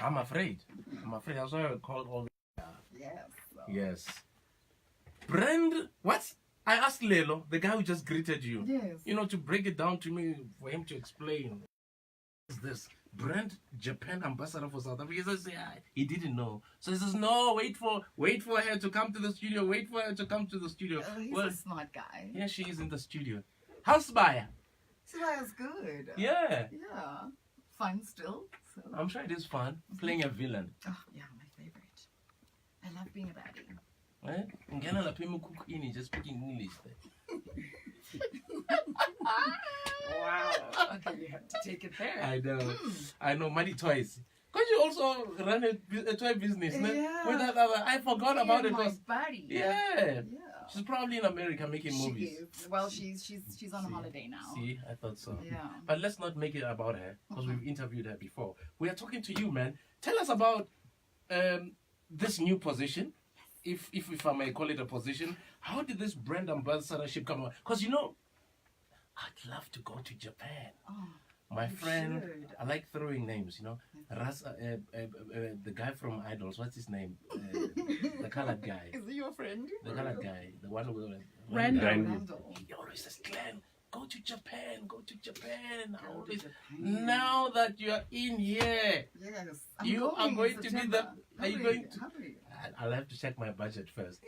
I'm afraid. That's why I called all. Yes. So. Yes. Brand, what? I asked Lelo, the guy who just greeted you. Yes. You know, to break it down to me, for him to explain. Is this brand Japan ambassador for South Africa? He says, yeah, he didn't know. So he says, no, wait for her to come to the studio. Wait for her to come to the studio. He's a smart guy. Yeah, she is in the studio. How's Baya? Baya's good. Yeah. Yeah. Fun still. So. I'm sure it is fun playing a villain. Oh, yeah, my favorite. I love being a baddie. Eh? Ngena lapha emkhukhwini just speaking English there. Wow. Okay, you have to take it there. I know money twice. Because you also run a toy business, yeah. With that other, I forgot about it. My buddy. Yeah. She's probably in America making movies. She is. Well, she's on holiday now. See, I thought so. Yeah. But let's not make it about her, because we've interviewed her before. We are talking to you, man. Tell us about this new position. If I may call it a position, how did this brand ambassadorship come about? Because I'd love to go to Japan. Oh, my friend, should. I like throwing names. The guy from Idols. What's his name? The colored guy. Is he your friend? The colored guy, the one who Randall. He always says, "Glenn, go to Japan. Go to Japan." Now that you are in here, yes, you are going to be the. Are you going to? Hurry. I'll have to check my budget first.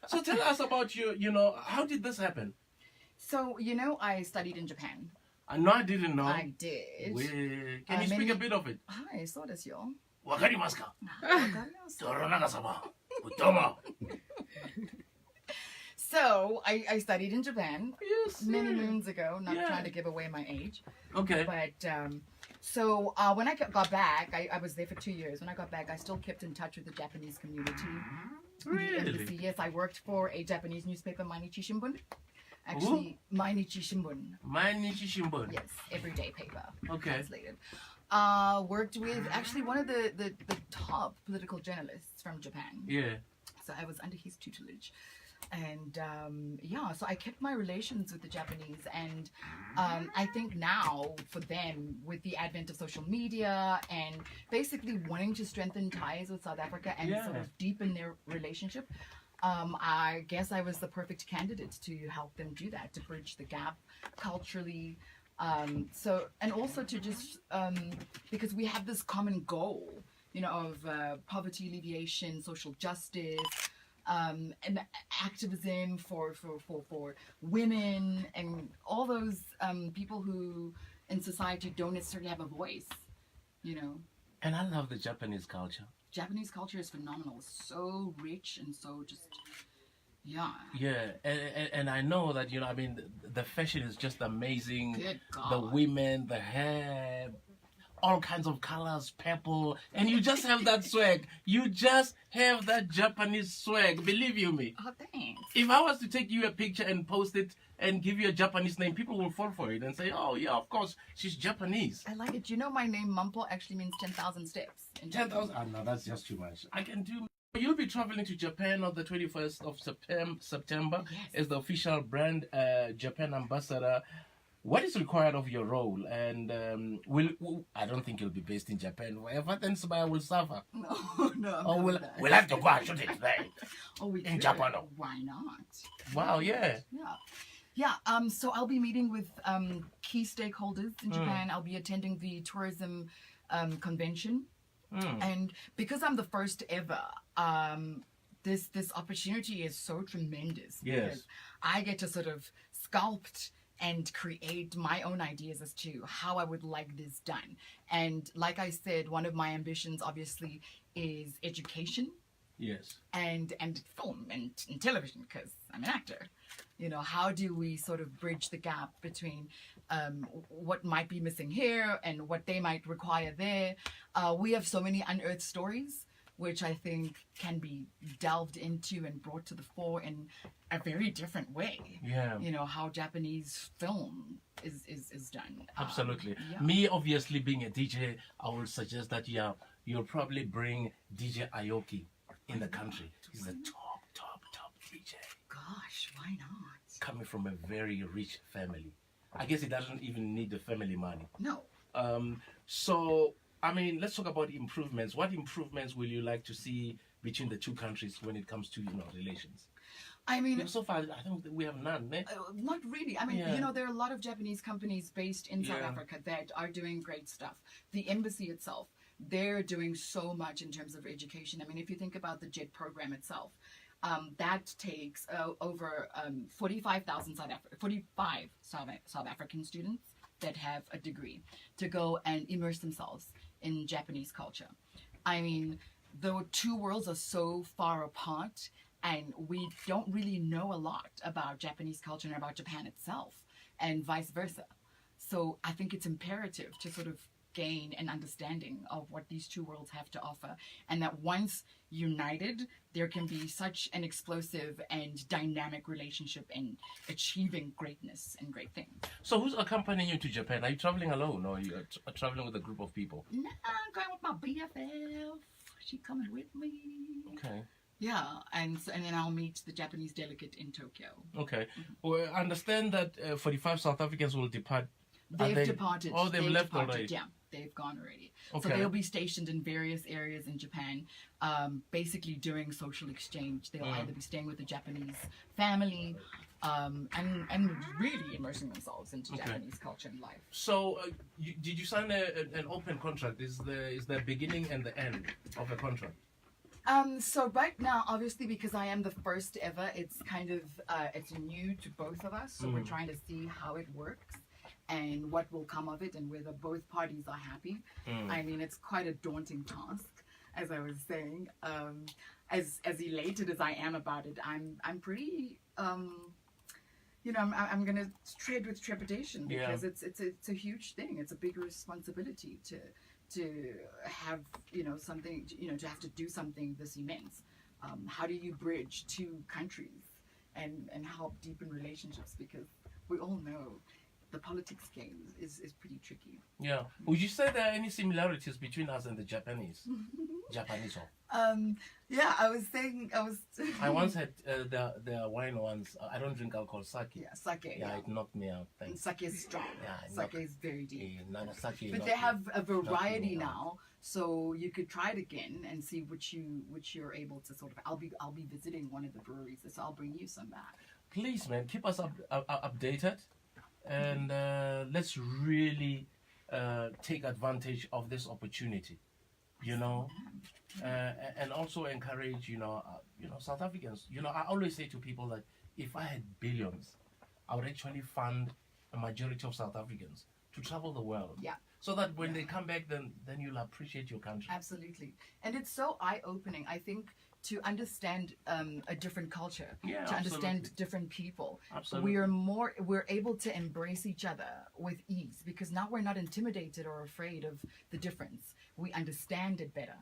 So tell us about how did this happen? So, I studied in Japan. No, I didn't know. I did. Can you speak a bit of it? Hi, so does you. Wakarimasu ka? So, I studied in Japan many yeah. moons ago, not trying to give away my age. Okay. But, so when I got back, I was there for 2 years. When I got back, I still kept in touch with the Japanese community. Really? Yes, I worked for a Japanese newspaper, Mainichi Shimbun. Actually, Mainichi Shimbun. Mainichi Shimbun. Yes, everyday paper. Okay. Translated. Worked with actually one of the top political journalists from Japan. Yeah. So I was under his tutelage. And so I kept my relations with the Japanese, and I think now for them, with the advent of social media and basically wanting to strengthen ties with South Africa and sort of deepen their relationship, I guess I was the perfect candidate to help them do that, to bridge the gap culturally. And also to just because we have this common goal, of poverty alleviation, social justice. And activism for women and all those people who in society don't necessarily have a voice, And I love the Japanese culture. Japanese culture is phenomenal, so rich and so just, yeah. Yeah, and I know that, the fashion is just amazing. Good God. The women, the hair, all kinds of colors, purple, and you just have that swag. You just have that Japanese swag, believe you me. Oh, thanks. If I was to take you a picture and post it and give you a Japanese name, people will fall for it and say, oh, yeah, of course, she's Japanese. I like it. My name Mampho actually means 10,000 steps. 10,000? No, that's just too much. I can do... You'll be traveling to Japan on the 21st of September as the official brand Japan ambassador. What is required of your role? And I don't think you'll be based in Japan forever. Then Sabaya will suffer. No. Or we'll have to go and shoot it there. Oh, we in could. Japan. Why not? Wow, yeah. Yeah, so I'll be meeting with key stakeholders in Japan. I'll be attending the tourism convention. And because I'm the first ever, this opportunity is so tremendous. Yes. I get to sort of sculpt and create my own ideas as to how I would like this done. And like I said, one of my ambitions obviously is education. Yes. And film and television, because I'm an actor. How do we sort of bridge the gap between what might be missing here and what they might require there? We have so many unearthed stories, which I think can be delved into and brought to the fore in a very different way. Yeah. How Japanese film is done. Absolutely. Me, obviously, being a DJ, I would suggest that you'll probably bring DJ Aoki in the country. He's a top DJ. Gosh, why not? Coming from a very rich family. I guess he doesn't even need the family money. No. So I mean, let's talk about improvements. What improvements will you like to see between the two countries when it comes to, relations? I mean, So far, I think we have none. Eh? not really. I mean, Yeah. there are a lot of Japanese companies based in South Yeah. Africa that are doing great stuff. The embassy itself, they're doing so much in terms of education. I mean, if you think about the JET program itself, that takes over 45 South African students that have a degree to go and immerse themselves in Japanese culture. I mean, the two worlds are so far apart, and we don't really know a lot about Japanese culture and about Japan itself, and vice versa. So I think it's imperative to sort of gain an understanding of what these two worlds have to offer, and that once united, there can be such an explosive and dynamic relationship in achieving greatness and great things. So who's accompanying you to Japan? Are you traveling alone, or are you traveling with a group of people? Nah, I'm going with my BFF. She coming with me. Okay. Yeah, and then I'll meet the Japanese delegate in Tokyo. Okay. Well, I understand that 45 South Africans will depart. They've departed. Oh, they've left departed. already. Yeah, they've gone already. Okay. So they'll be stationed in various areas in Japan, basically doing social exchange. They'll either be staying with a Japanese family, and really immersing themselves into Japanese culture and life. So, did you sign an open contract? Is the beginning and the end of a contract? So right now, obviously, because I am the first ever, it's kind of it's new to both of us. So we're trying to see how it works and what will come of it, and whether both parties are happy. I mean, it's quite a daunting task, as I was saying. As elated as I am about it, I'm pretty. I'm gonna tread with trepidation, because it's a huge thing. It's a big responsibility to have something, to have to do something this immense. How do you bridge two countries and help deepen relationships? Because we all know the politics game is pretty tricky. Yeah. Would you say there are any similarities between us and the Japanese? Japanese. Yeah, I was saying, I once had the wine once. I don't drink alcohol. Sake. Yeah, sake. Yeah, it knocked me out. Thanks. Sake is strong. Yeah, Sake is very deep. Sake But they have a variety now, so you could try it again and see which you're able to sort of. I'll be visiting one of the breweries, so I'll bring you some back. Please, man, keep us updated, and let's really take advantage of this opportunity. And also encourage, South Africans. I always say to people that if I had billions, I would actually fund a majority of South Africans to travel the world. Yeah. So that when they come back, then you'll appreciate your country. Absolutely. And it's so eye-opening, I think, to understand a different culture, to understand different people. Absolutely. We're able to embrace each other with ease, because now we're not intimidated or afraid of the difference. We understand it better.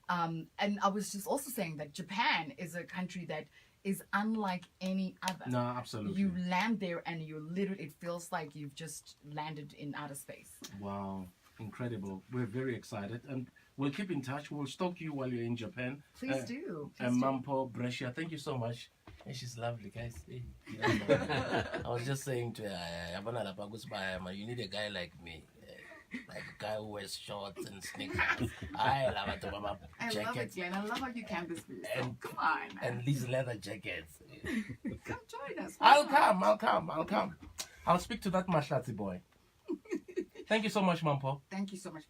And I was just also saying that Japan is a country that is unlike any other. No, absolutely. You land there and it feels like you've just landed in outer space. Wow. Incredible. We're very excited, and we'll keep in touch. We'll stalk you while you're in Japan. Please do. And Mampho Brescia, thank you so much. And she's lovely, guys. Hey, I was just saying to her, you need a guy like me. Like a guy who wears shorts and sneakers. I love it, Mama. I love it, Glenn. I love how you canvas for yourself. Come on. And these leather jackets. Come join us. I'll come. I'll speak to that Mahlatsi boy. Thank you so much, Mampho. Thank you so much.